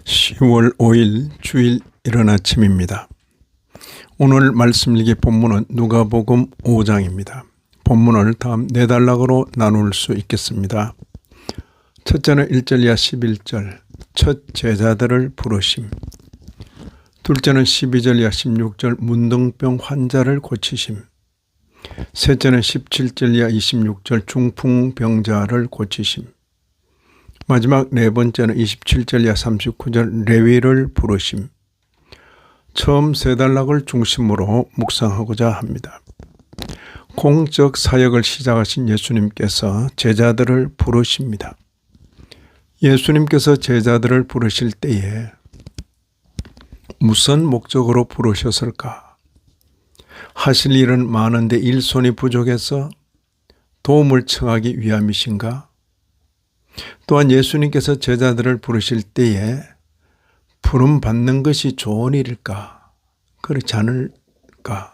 10월 5일 주일 이른 아침입니다. 오늘 말씀 읽기 본문은 누가복음 5장입니다. 본문을 다음 4단락으로 나눌 수 있겠습니다. 첫째는 1절 이하 11절 첫 제자들을 부르심, 둘째는 12절 이하 16절 문둥병 환자를 고치심, 셋째는 17절 이하 26절 중풍병자를 고치심, 마지막 네 번째는 27절 이하 39절 레위를 부르심. 처음 세 단락을 중심으로 묵상하고자 합니다. 공적 사역을 시작하신 예수님께서 제자들을 부르십니다. 예수님께서 제자들을 부르실 때에 무슨 목적으로 부르셨을까? 하실 일은 많은데 일손이 부족해서 도움을 청하기 위함이신가? 또한 예수님께서 제자들을 부르실 때에 부름 받는 것이 좋은 일일까? 그렇지 않을까?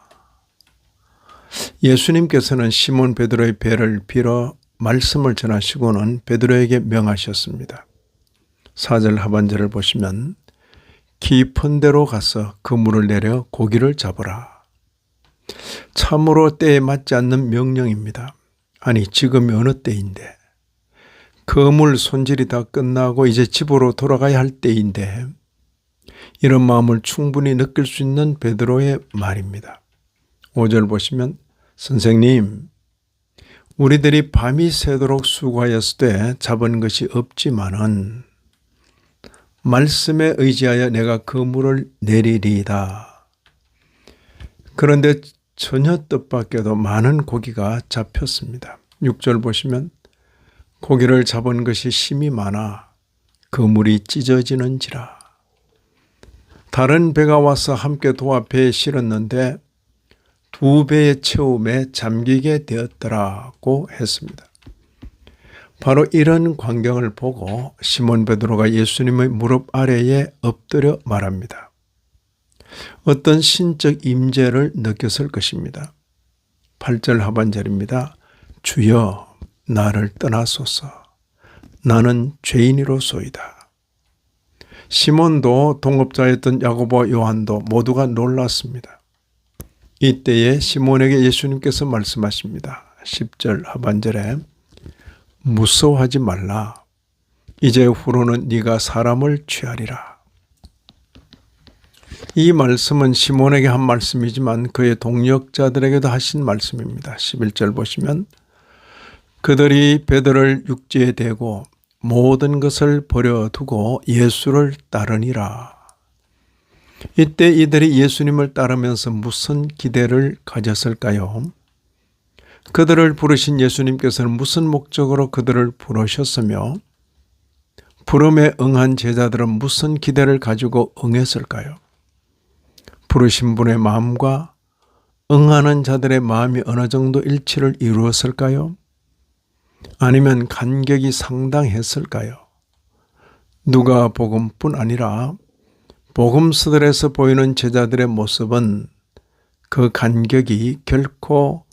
예수님께서는 시몬 베드로의 배를 빌어 말씀을 전하시고는 베드로에게 명하셨습니다. 4절 하반절을 보시면 깊은 데로 가서 그물을 내려 고기를 잡으라. 참으로 때에 맞지 않는 명령입니다. 아니, 지금이 어느 때인데? 그물 손질이 다 끝나고 이제 집으로 돌아가야 할 때인데 이런 마음을 충분히 느낄 수 있는 베드로의 말입니다. 5절 보시면 선생님, 우리들이 밤이 새도록 수고하였을 때 잡은 것이 없지만은 말씀에 의지하여 내가 그물을 내리리이다. 그런데 전혀 뜻밖에도 많은 고기가 잡혔습니다. 6절 보시면 고기를 잡은 것이 심이 많아 그물이 찢어지는지라. 다른 배가 와서 함께 도와 배에 실었는데 2배의 채움에 잠기게 되었더라고 했습니다. 바로 이런 광경을 보고 시몬 베드로가 예수님의 무릎 아래에 엎드려 말합니다. 어떤 신적 임재를 느꼈을 것입니다. 8절 하반절입니다. 주여, 나를 떠나소서. 나는 죄인이로소이다. 시몬도 동업자였던 야고보와 요한도 모두가 놀랐습니다. 이때에 시몬에게 예수님께서 말씀하십니다. 10절 하반절에 무서워하지 말라. 이제 후로는 네가 사람을 취하리라. 이 말씀은 시몬에게 한 말씀이지만 그의 동역자들에게도 하신 말씀입니다. 11절 보시면 그들이 베드로를 육지에 대고 모든 것을 버려두고 예수를 따르니라. 이때 이들이 예수님을 따르면서 무슨 기대를 가졌을까요? 그들을 부르신 예수님께서는 무슨 목적으로 그들을 부르셨으며 부름에 응한 제자들은 무슨 기대를 가지고 응했을까요? 부르신 분의 마음과 응하는 자들의 마음이 어느 정도 일치를 이루었을까요? 아니면 간격이 상당했을까요? 누가복음뿐 아니라 복음서들에서 보이는 제자들의 모습은 그 간격이 결코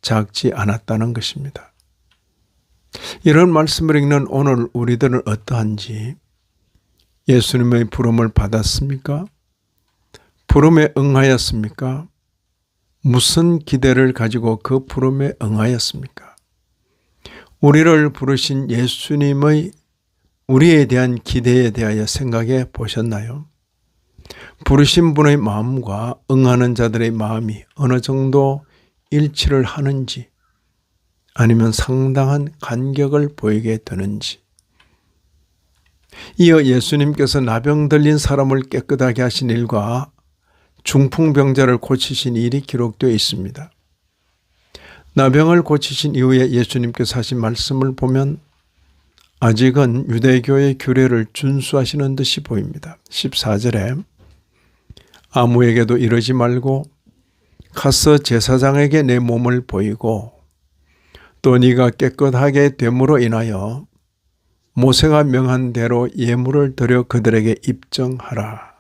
작지 않았다는 것입니다. 이런 말씀을 읽는 오늘 우리들은 어떠한지, 예수님의 부름을 받았습니까? 부름에 응하였습니까? 무슨 기대를 가지고 그 부름에 응하였습니까? 우리를 부르신 예수님의 우리에 대한 기대에 대하여 생각해 보셨나요? 부르신 분의 마음과 응하는 자들의 마음이 어느 정도 일치를 하는지, 아니면 상당한 간격을 보이게 되는지. 이어 예수님께서 나병 들린 사람을 깨끗하게 하신 일과 중풍병자를 고치신 일이 기록되어 있습니다. 나병을 고치신 이후에 예수님께서 하신 말씀을 보면 아직은 유대교의 규례를 준수하시는 듯이 보입니다. 14절에 아무에게도 이러지 말고 가서 제사장에게 내 몸을 보이고 또 네가 깨끗하게 됨으로 인하여 모세가 명한 대로 예물을 드려 그들에게 입정하라.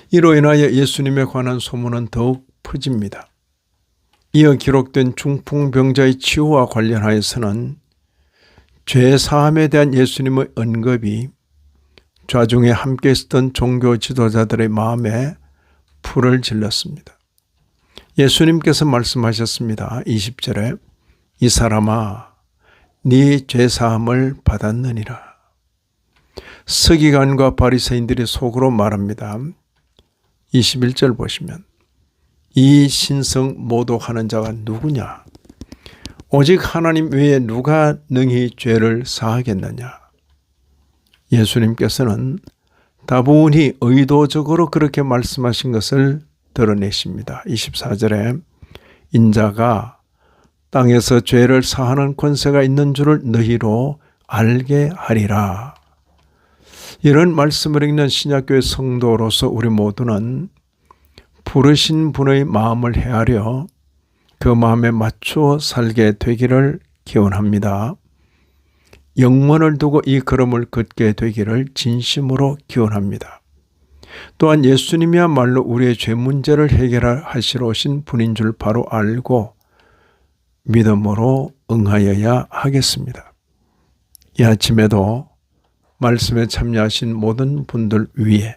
이로 인하여 예수님에 관한 소문은 더욱 퍼집니다. 이어 기록된 중풍병자의 치유와 관련하여서는 죄 사함에 대한 예수님의 언급이 좌중에 함께 있었던 종교 지도자들의 마음에 불을 질렀습니다. 예수님께서 말씀하셨습니다. 20절에 이 사람아 네 죄사함을 받았느니라. 서기관과 바리새인들이 속으로 말합니다. 21절 보시면 이 신성 모독하는 자가 누구냐? 오직 하나님 외에 누가 능히 죄를 사하겠느냐? 예수님께서는 다분히 의도적으로 그렇게 말씀하신 것을 드러내십니다. 24절에 인자가 땅에서 죄를 사하는 권세가 있는 줄을 너희로 알게 하리라. 이런 말씀을 읽는 신약교회 성도로서 우리 모두는 부르신 분의 마음을 헤아려 그 마음에 맞추어 살게 되기를 기원합니다. 영원을 두고 이 걸음을 걷게 되기를 진심으로 기원합니다. 또한 예수님이야말로 우리의 죄 문제를 해결하시러 오신 분인 줄 바로 알고 믿음으로 응하여야 하겠습니다. 이 아침에도 말씀에 참여하신 모든 분들 위에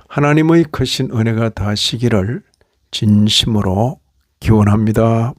하나님의 크신 은혜가 더하시기를 진심으로 기원합니다.